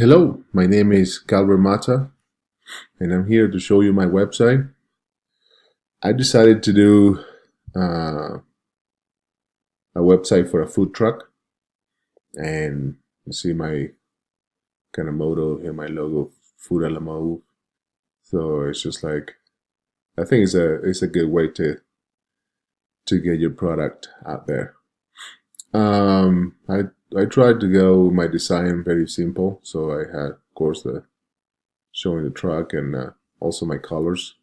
Hello, my name is Calvert Mata, and I'm here to show you my website. I decided to do uh, a website for a food truck, and you see my kind of motto here, my logo, "Food a la move." So it's just like I think it's a good way to get your product out there. I tried to go with my design very simple, so I had, of course, the showing the truck and also my colors.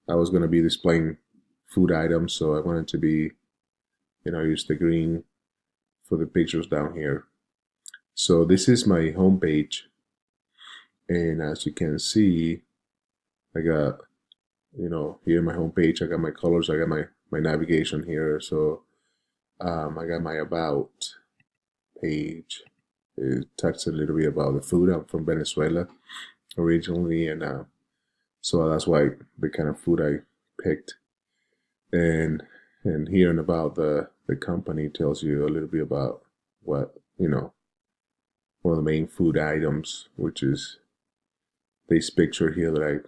I was going to be displaying food items, so I wanted to be, use the green for the pictures down here. So this is my homepage, and as you can see, I got, here my homepage, I got my colors, I got my navigation here. So I got my about page. It talks a little bit about the food. I'm from Venezuela originally, and so that's why the kind of food I picked. And here and about the company tells you a little bit about what one of the main food items, which is this picture here that I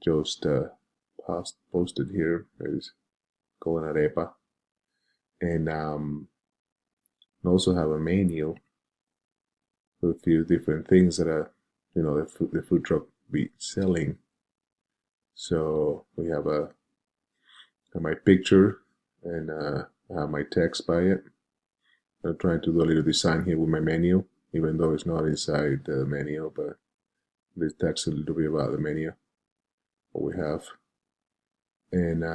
just posted here, is called an arepa, and also have a menu with a few different things that are the food truck be selling. So we have my picture, and I have my text by it. I'm trying to do a little design here with my menu, even though it's not inside the menu, but this text a little bit about the menu, what we have. And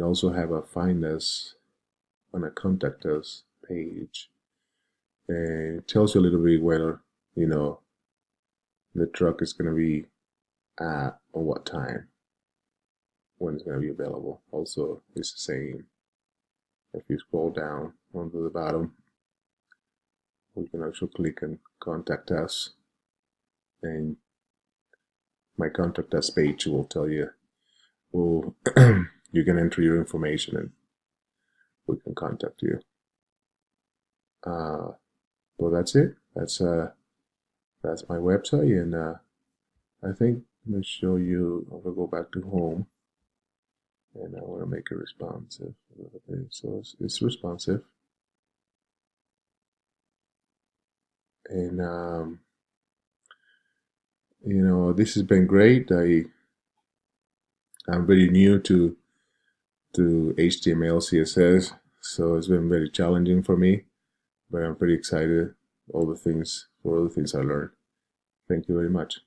also have a find us on a contact us page. And it tells you a little bit whether, the truck is going to be at or what time, when it's going to be available. Also, it's the same. If you scroll down onto the bottom, we can actually click and contact us, and my contact us page will tell you, well, you can enter your information and we can contact you. Well, that's it. That's my website, and I think I'm gonna show you. I'm gonna go back to home, and I want to make it responsive a little bit. So it's responsive, and this has been great. I'm very new to HTML, CSS, so it's been very challenging for me, but I'm pretty excited for all the things I learned. Thank you very much.